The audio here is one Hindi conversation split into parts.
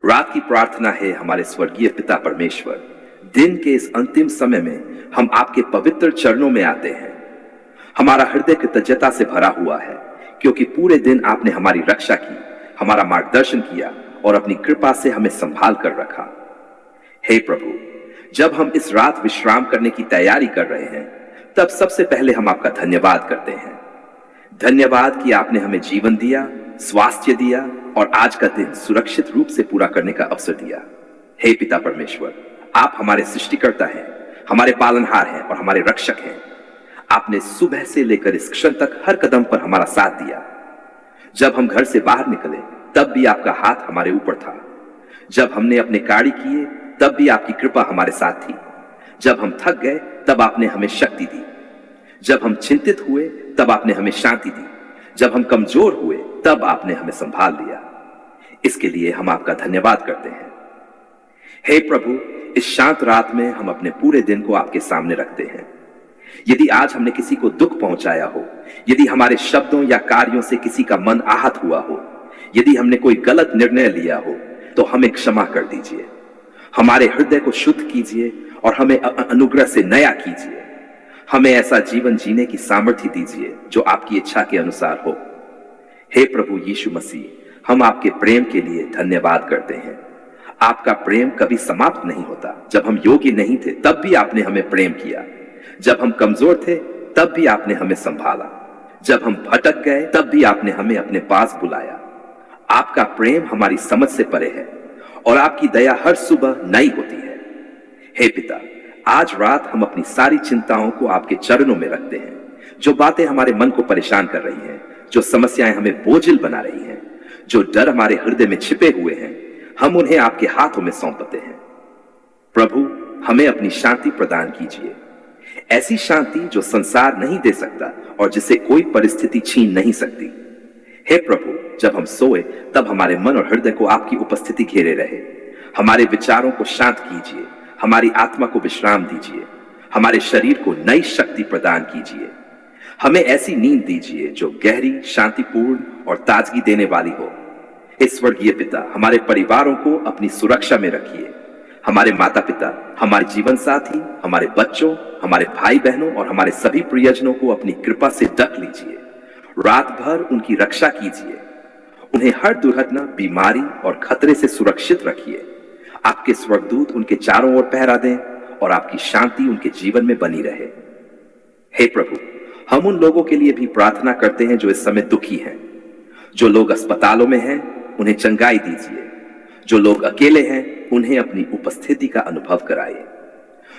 रात की प्रार्थना है हमारे स्वर्गीय पिता परमेश्वर, दिन के इस अंतिम समय में हम आपके पवित्र चरणों में आते हैं। हमारा हृदय कृतज्ञता से भरा हुआ है क्योंकि पूरे दिन आपने हमारी रक्षा की, हमारा मार्गदर्शन किया और अपनी कृपा से हमें संभाल कर रखा। हे प्रभु, जब हम इस रात विश्राम करने की तैयारी कर रहे हैं, तब सबसे पहले हम आपका धन्यवाद करते हैं। धन्यवाद कि आपने हमें जीवन दिया, स्वास्थ्य दिया और आज का दिन सुरक्षित रूप से पूरा करने का अवसर दिया। हे पिता परमेश्वर, आप हमारे सृष्टिकर्ता हैं, हमारे पालनहार हैं और हमारे रक्षक हैं। आपने सुबह से लेकर इस क्षण तक हर कदम पर हमारा साथ दिया। जब हम घर से बाहर निकले तब भी आपका हाथ हमारे ऊपर था। जब हमने अपने कार्य किए तब भी आपकी कृपा हमारे साथ थी। जब हम थक गए तब आपने हमें शक्ति दी। जब हम चिंतित हुए तब आपने हमें शांति दी। जब हम कमजोर हुए तब आपने हमें संभाल लिया। इसके लिए हम आपका धन्यवाद करते हैं। हे प्रभु, इस शांत रात में हम अपने पूरे दिन को आपके सामने रखते हैं। यदि आज हमने किसी को दुख पहुंचाया हो, यदि हमारे शब्दों या कार्यों से किसी का मन आहत हुआ हो, यदि हमने कोई गलत निर्णय लिया हो, तो हमें क्षमा कर दीजिए। हमारे हृदय को शुद्ध कीजिए और हमें अनुग्रह से नया कीजिए। हमें ऐसा जीवन जीने की सामर्थ्य दीजिए जो आपकी इच्छा के अनुसार हो। हे प्रभु यीशु मसीह, हम आपके प्रेम के लिए धन्यवाद करते हैं। आपका प्रेम कभी समाप्त नहीं होता। जब हम योग्य नहीं थे तब भी आपने हमें प्रेम किया। जब हम कमजोर थे तब भी आपने हमें संभाला। जब हम भटक गए तब भी आपने हमें अपने पास बुलाया। आपका प्रेम हमारी समझ से परे है और आपकी दया हर सुबह नई होती है। हे पिता, आज रात हम अपनी सारी चिंताओं को आपके चरणों में रखते हैं। जो बातें हमारे मन को परेशान कर रही हैं, जो समस्याएं हमें बोझिल बना रही हैं, जो डर हमारे हृदय में छिपे हुए हैं, हम उन्हें आपके हाथों में सौंपते हैं। प्रभु, हमें अपनी शांति प्रदान कीजिए, ऐसी शांति जो संसार नहीं दे सकता और जिसे कोई परिस्थिति छीन नहीं सकती। हे प्रभु, जब हम सोए तब हमारे मन और हृदय को आपकी उपस्थिति घेरे रहे। हमारे विचारों को शांत कीजिए, हमारी आत्मा को विश्राम दीजिए, हमारे शरीर को नई शक्ति प्रदान कीजिए। हमें ऐसी नींद दीजिए जो गहरी, शांतिपूर्ण और ताजगी देने वाली हो। इस स्वर्गीय पिता, हमारे परिवारों को अपनी सुरक्षा में रखिए। हमारे माता पिता, हमारे जीवन साथी, हमारे बच्चों, हमारे भाई बहनों और हमारे सभी प्रियजनों को अपनी कृपा से ढक लीजिए। रात भर उनकी रक्षा कीजिए। उन्हें हर दुर्घटना, बीमारी और खतरे से सुरक्षित रखिए। आपके स्वर्गदूत उनके चारों ओर पहरा दें और आपकी शांति उनके जीवन में बनी रहे। हे प्रभु, हम उन लोगों के लिए भी प्रार्थना करते हैं जो इस समय दुखी हैं। जो लोग अस्पतालों में हैं, उन्हें चंगाई दीजिए। जो लोग अकेले हैं, उन्हें अपनी उपस्थिति का अनुभव कराइए।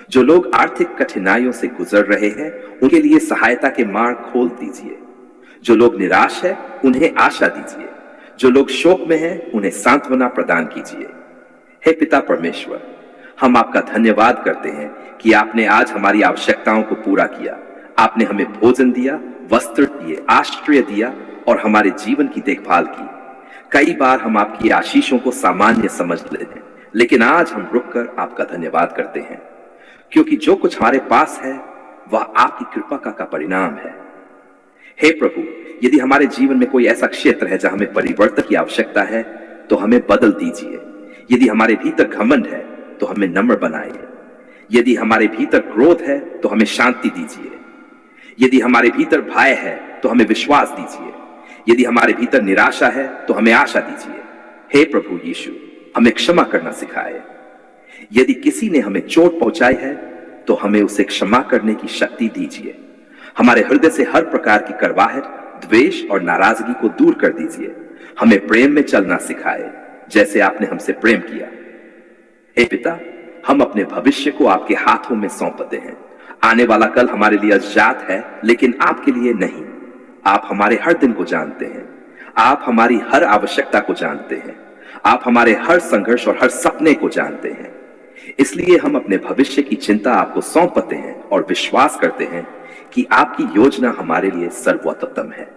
जो लोग आर्थिक कठिनाइयों से गुजर रहे हैं, उनके लिए सहायता के मार्ग खोल दीजिए। जो लोग निराश हैं, उन्हें आशा दीजिए। जो लोग शोक में हैं, उन्हें सांत्वना प्रदान कीजिए। हे पिता परमेश्वर, हम आपका धन्यवाद करते हैं कि आपने आज हमारी आवश्यकताओं को पूरा किया। आपने हमें भोजन दिया, वस्त्र दिए, आश्रय दिया और हमारे जीवन की देखभाल की। कई बार हम आपकी आशीषों को सामान्य समझ लेते हैं, लेकिन आज हम रुककर आपका धन्यवाद करते हैं क्योंकि जो कुछ हमारे पास है वह आपकी कृपा का परिणाम है। हे प्रभु, यदि हमारे जीवन में कोई ऐसा क्षेत्र है जहां हमें परिवर्तन की आवश्यकता है, तो हमें बदल दीजिए। यदि हमारे भीतर घमंड है तो हमें नम्र बनाइए। यदि हमारे भीतर क्रोध है तो हमें शांति दीजिए। यदि हमारे भीतर भय है तो हमें विश्वास दीजिए। यदि हमारे भीतर निराशा है तो हमें आशा दीजिए। हे प्रभु यीशु, हमें क्षमा करना सिखाए। यदि किसी ने हमें चोट पहुंचाई है तो हमें उसे क्षमा करने की शक्ति दीजिए। हमारे हृदय से हर प्रकार की कड़वाहट, द्वेष और नाराजगी को दूर कर दीजिए। हमें प्रेम में चलना सिखाए जैसे आपने हमसे प्रेम किया। हे पिता, हम अपने भविष्य को आपके हाथों में सौंपते हैं। आने वाला कल हमारे लिए अज्ञात है, लेकिन आपके लिए नहीं। आप हमारे हर दिन को जानते हैं। आप हमारी हर आवश्यकता को जानते हैं। आप हमारे हर संघर्ष और हर सपने को जानते हैं। इसलिए हम अपने भविष्य की चिंता आपको सौंपते हैं और विश्वास करते हैं कि आपकी योजना हमारे लिए सर्वोत्तम है।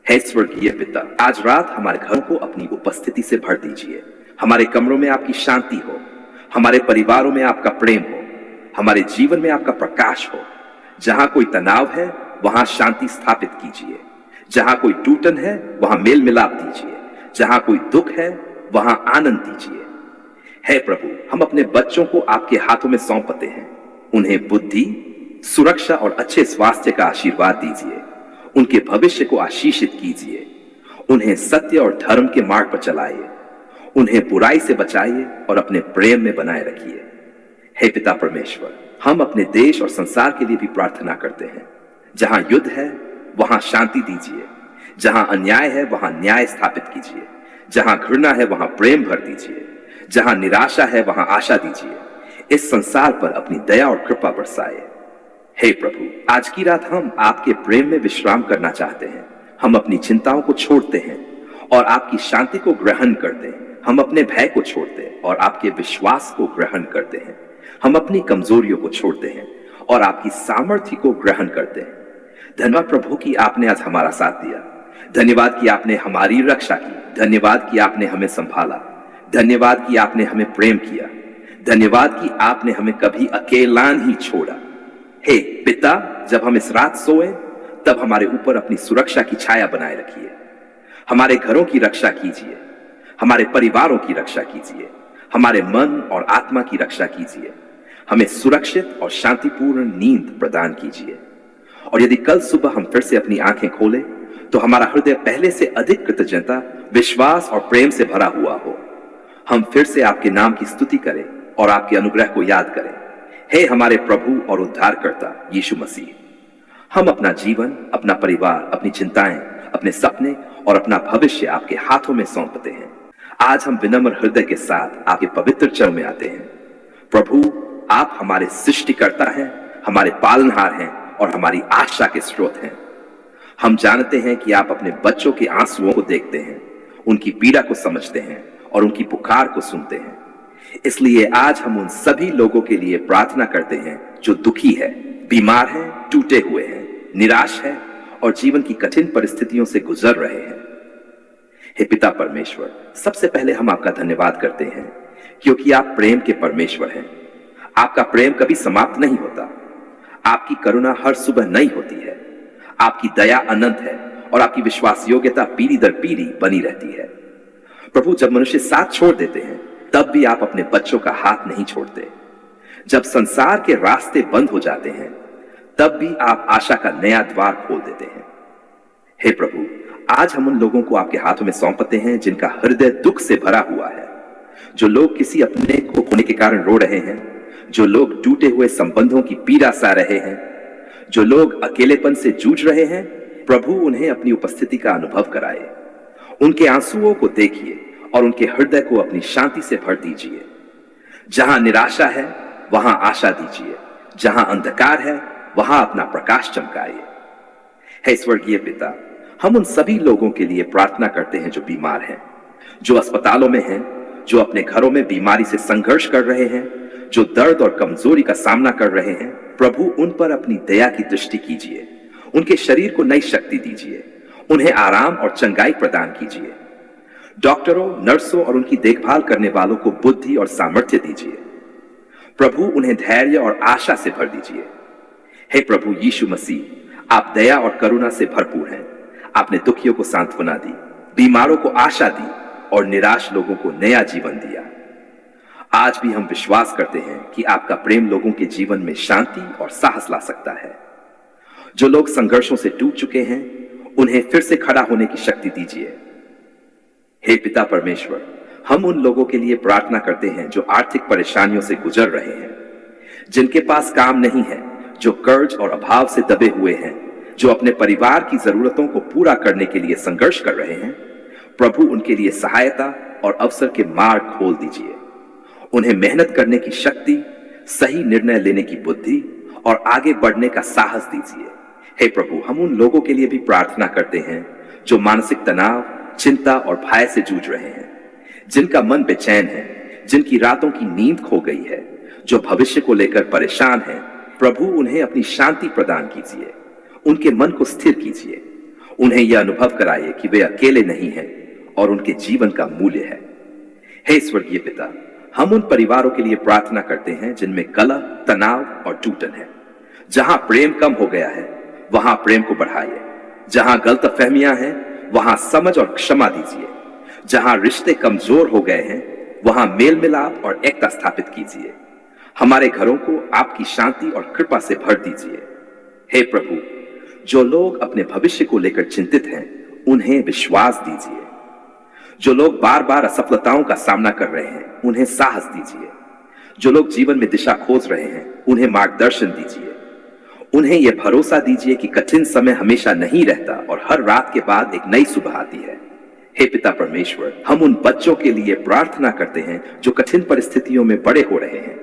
हे स्वर्गीय पिता, आज रात हमारे घर को अपनी उपस्थिति से भर दीजिए। हमारे कमरों में आपकी शांति हो, हमारे परिवारों में आपका प्रेम हो, हमारे जीवन में आपका प्रकाश हो। जहां कोई तनाव है वहां शांति स्थापित कीजिए। जहां कोई टूटन है वहां मेल मिलाप दीजिए। जहां कोई दुख है वहां आनंद दीजिए। हे प्रभु, हम अपने बच्चों को आपके हाथों में सौंपते हैं। उन्हें बुद्धि, सुरक्षा और अच्छे स्वास्थ्य का आशीर्वाद दीजिए। उनके भविष्य को आशीषित कीजिए। उन्हें सत्य और धर्म के मार्ग पर चलाइए। उन्हें बुराई से बचाइए और अपने प्रेम में बनाए रखिए। हे पिता परमेश्वर, हम अपने देश और संसार के लिए भी प्रार्थना करते हैं। जहां युद्ध है वहां शांति दीजिए। जहां अन्याय है वहां न्याय स्थापित कीजिए। जहां घृणा है वहां प्रेम भर दीजिए। जहां निराशा है वहां आशा दीजिए। इस संसार पर अपनी दया और कृपा बरसाए। हे प्रभु, आज की रात हम आपके प्रेम में विश्राम करना चाहते हैं। हम अपनी चिंताओं को छोड़ते हैं और आपकी शांति को ग्रहण करते हैं। हम अपने भय को छोड़ते हैं और आपके विश्वास को ग्रहण करते हैं। हम अपनी कमजोरियों को छोड़ते हैं और आपकी सामर्थ्य को ग्रहण करते हैं। धन्यवाद प्रभु कि आपने आज हमारा साथ दिया। धन्यवाद कि आपने हमारी रक्षा की। धन्यवाद कि आपने हमें संभाला। धन्यवाद कि आपने हमें प्रेम किया। धन्यवाद कि आपने हमें कभी अकेला नहीं छोड़ा। हे पिता, जब हम इस रात सोए तब हमारे ऊपर अपनी सुरक्षा की छाया बनाए रखिए। हमारे घरों की रक्षा कीजिए। हमारे परिवारों की रक्षा कीजिए। हमारे मन और आत्मा की रक्षा कीजिए। हमें सुरक्षित और शांतिपूर्ण नींद प्रदान कीजिए। और यदि कल सुबह हम फिर से अपनी आंखें खोलें तो हमारा हृदय पहले से अधिक कृतज्ञता, विश्वास और प्रेम से भरा हुआ हो। हम फिर से आपके नाम की स्तुति करें और आपके अनुग्रह को याद करें। हे हमारे प्रभु और उद्धारकर्ता यीशु मसीह, हम अपना जीवन, अपना परिवार, अपनी चिंताएं, अपने सपने और अपना भविष्य आपके हाथों में सौंपते हैं। आज हम विनम्र हृदय के साथ आपके पवित्र चरण में आते हैं। प्रभु, आप हमारे सृष्टिकर्ता हैं, हमारे पालनहार हैं और हमारी आशा के स्रोत हैं। हम जानते हैं कि आप अपने बच्चों के आंसुओं को देखते हैं, उनकी पीड़ा को समझते हैं और उनकी पुकार को सुनते हैं। इसलिए आज हम उन सभी लोगों के लिए प्रार्थना करते हैं जो दुखी है, बीमार हैं, टूटे हुए हैं, निराश हैं और जीवन की कठिन परिस्थितियों से गुजर रहे हैं। हे पिता परमेश्वर, सबसे पहले हम आपका धन्यवाद करते हैं क्योंकि आप प्रेम के परमेश्वर हैं। आपका प्रेम कभी समाप्त नहीं होता। आपकी करुणा हर सुबह नई होती है। आपकी दया अनंत है और आपकी विश्वास योग्यता पीढ़ी दर पीढ़ी बनी रहती है। प्रभु, जब मनुष्य साथ छोड़ देते हैं तब भी आप अपने बच्चों का हाथ नहीं छोड़ते। जब संसार के रास्ते बंद हो जाते हैं तब भी आप आशा का नया द्वार खोल देते हैं। हे प्रभु, आज हम उन लोगों को आपके हाथों में सौंपते हैं जिनका हृदय दुख से भरा हुआ है, जो लोग किसी अपने को खोने के कारण रो रहे हैं, जो लोग टूटे हुए संबंधों की पीड़ा सह रहे हैं, जो लोग अकेलेपन से जूझ रहे हैं। प्रभु, उन्हें अपनी उपस्थिति का अनुभव कराए। उनके आंसुओं को देखिए और उनके हृदय को अपनी शांति से भर दीजिए। जहां निराशा है वहां आशा दीजिए। जहां अंधकार है वहां अपना प्रकाश चमकाइए। हे स्वर्गीय पिता, हम उन सभी लोगों के लिए प्रार्थना करते हैं जो बीमार हैं, जो अस्पतालों में हैं, जो अपने घरों में बीमारी से संघर्ष कर रहे हैं, जो दर्द और कमजोरी का सामना कर रहे हैं। प्रभु, उन पर अपनी दया की दृष्टि कीजिए। उनके शरीर को नई शक्ति दीजिए। उन्हें आराम और चंगाई प्रदान कीजिए। डॉक्टरों, नर्सों और उनकी देखभाल करने वालों को बुद्धि और सामर्थ्य दीजिए। प्रभु, उन्हें धैर्य और आशा से भर दीजिए। हे प्रभु यीशु मसीह, आप दया और करुणा से भरपूर हैं। आपने दुखियों को सांत्वना दी, बीमारों को आशा दी और निराश लोगों को नया जीवन दिया। आज भी हम विश्वास करते हैं कि आपका प्रेम लोगों के जीवन में शांति और साहस ला सकता है। जो लोग संघर्षों से टूट चुके हैं, उन्हें फिर से खड़ा होने की शक्ति दीजिए। हे पिता परमेश्वर, हम उन लोगों के लिए प्रार्थना करते हैं जो आर्थिक परेशानियों से गुजर रहे हैं, जिनके पास काम नहीं है, जो कर्ज और अभाव से दबे हुए हैं, जो अपने परिवार की जरूरतों को पूरा करने के लिए संघर्ष कर रहे हैं। प्रभु, उनके लिए सहायता और अवसर के मार्ग खोल दीजिए। उन्हें मेहनत करने की शक्ति, सही निर्णय लेने की बुद्धि और आगे बढ़ने का साहस दीजिए। हे प्रभु, हम उन लोगों के लिए भी प्रार्थना करते हैं जो मानसिक तनाव, चिंता और भय से जूझ रहे हैं, जिनका मन बेचैन है, जिनकी रातों की नींद खो गई है, जो भविष्य को लेकर परेशान हैं। प्रभु, उन्हें अपनी शांति प्रदान कीजिए। उनके मन को स्थिर कीजिए। उन्हें यह अनुभव कराइए कि वे अकेले नहीं हैं और उनके जीवन का मूल्य है। हे स्वर्गीय पिता, हम उन परिवारों के लिए प्रार्थना करते हैं जिनमें कलह, तनाव और टूटन है। जहां प्रेम कम हो गया है वहां प्रेम को बढ़ाइए। जहां गलतफहमियां हैं वहां समझ और क्षमा दीजिए। जहां रिश्ते कमजोर हो गए हैं वहां मेल मिलाप और एकता स्थापित कीजिए। हमारे घरों को आपकी शांति और कृपा से भर दीजिए। हे प्रभु, जो लोग अपने भविष्य को लेकर चिंतित हैं, उन्हें विश्वास दीजिए। जो लोग बार बार असफलताओं का सामना कर रहे हैं, उन्हें साहस दीजिए। जो लोग जीवन में दिशा खोज रहे हैं, उन्हें मार्गदर्शन दीजिए। उन्हें यह भरोसा दीजिए कि कठिन समय हमेशा नहीं रहता और हर रात के बाद एक नई सुबह आती है। हे पिता परमेश्वर, हम उन बच्चों के लिए प्रार्थना करते हैं जो कठिन परिस्थितियों में बड़े हो रहे हैं।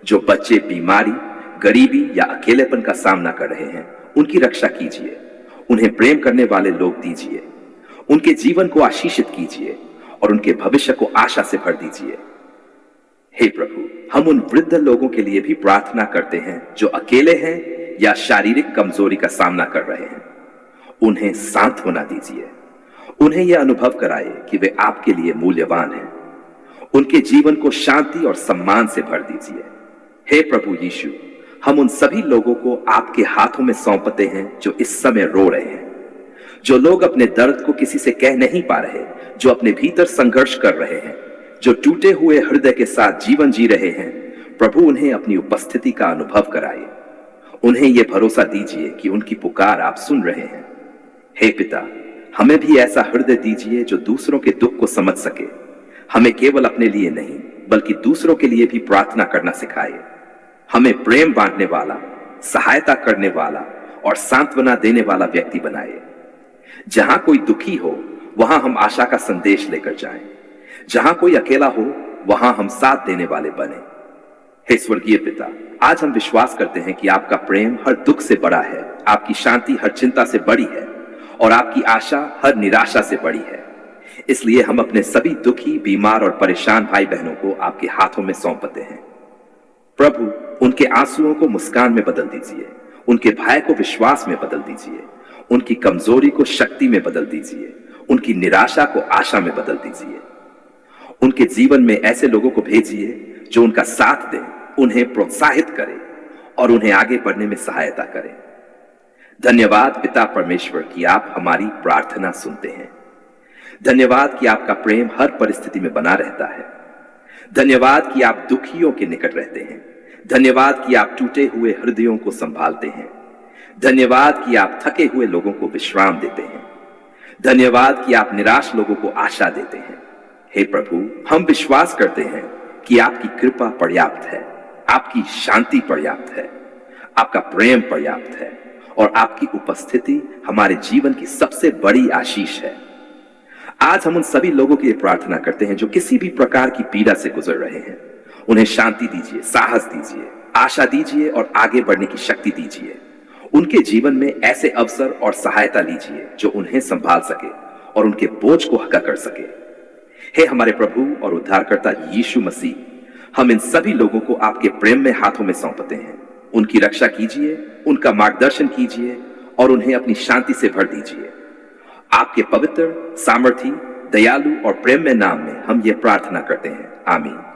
जो बच्चे बीमारी, गरीबी या अकेलेपन का सामना कर रहे हैं, उनकी रक्षा कीजिए। उन्हें प्रेम करने वाले लोग दीजिए। उनके जीवन को आशीषित कीजिए और उनके भविष्य को आशा से भर दीजिए। हे प्रभु, हम उन वृद्ध लोगों के लिए भी प्रार्थना करते हैं जो अकेले हैं या शारीरिक कमजोरी का सामना कर रहे हैं। उन्हें सांत्वना दीजिए। उन्हें यह अनुभव कराए कि वे आपके लिए मूल्यवान हैं। उनके जीवन को शांति और सम्मान से भर दीजिए। हे प्रभु यीशु, हम उन सभी लोगों को आपके हाथों में सौंपते हैं जो इस समय रो रहे हैं, जो लोग अपने दर्द को किसी से कह नहीं पा रहे, जो अपने भीतर संघर्ष कर रहे हैं, जो टूटे हुए हृदय के साथ जीवन जी रहे हैं। प्रभु, उन्हें अपनी उपस्थिति का अनुभव कराइए। उन्हें यह भरोसा दीजिए कि उनकी पुकार आप सुन रहे हैं। हे पिता, हमें भी ऐसा हृदय दीजिए जो दूसरों के दुख को समझ सके। हमें केवल अपने लिए नहीं बल्कि दूसरों के लिए भी प्रार्थना करना सिखाए। हमें प्रेम बांटने वाला, सहायता करने वाला और सांत्वना देने वाला व्यक्ति बनाए। जहां कोई दुखी हो, वहां हम आशा का संदेश लेकर जाएं। जहां कोई अकेला हो, वहां हम साथ देने वाले बने। हे स्वर्गीय पिता, आज हम विश्वास करते हैं कि आपका प्रेम हर दुख से बड़ा है, आपकी शांति हर चिंता से बड़ी है और आपकी आशा हर निराशा से बड़ी है। इसलिए हम अपने सभी दुखी, बीमार और परेशान भाई बहनों को आपके हाथों में सौंपते हैं। प्रभु, उनके आंसुओं को मुस्कान में बदल दीजिए। उनके भय को विश्वास में बदल दीजिए। उनकी कमजोरी को शक्ति में बदल दीजिए। उनकी निराशा को आशा में बदल दीजिए। उनके जीवन में ऐसे लोगों को भेजिए जो उनका साथ दें, उन्हें प्रोत्साहित करें और उन्हें आगे बढ़ने में सहायता करें। धन्यवाद पिता परमेश्वर कि आप हमारी प्रार्थना सुनते हैं। धन्यवाद कि आपका प्रेम हर परिस्थिति में बना रहता है। धन्यवाद कि आप दुखियों के निकट रहते हैं। धन्यवाद कि आप टूटे हुए हृदयों को संभालते हैं। धन्यवाद कि आप थके हुए लोगों को विश्राम देते हैं। धन्यवाद कि आप निराश लोगों को आशा देते हैं। हे प्रभु, हम विश्वास करते हैं कि आपकी कृपा पर्याप्त है, आपकी शांति पर्याप्त है, आपका प्रेम पर्याप्त है और आपकी उपस्थिति हमारे जीवन की सबसे बड़ी आशीष है। आज हम उन सभी लोगों के लिए प्रार्थना करते हैं जो किसी भी प्रकार की पीड़ा से गुजर रहे हैं। उन्हें शांति दीजिए, साहस दीजिए, आशा दीजिए और आगे बढ़ने की शक्ति दीजिए। उनके जीवन में ऐसे अवसर और सहायता लीजिए जो उन्हें संभाल सके और उनके बोझ को हल्का कर सके। हे हमारे प्रभु और उद्धारकर्ता यीशु मसीह, हम इन सभी लोगों को आपके प्रेम में हाथों में सौंपते हैं। उनकी रक्षा कीजिए, उनका मार्गदर्शन कीजिए और उन्हें अपनी शांति से भर दीजिए। आपके पवित्र, सामर्थी, दयालु और प्रेम में नाम में हम ये प्रार्थना करते हैं। आमीन।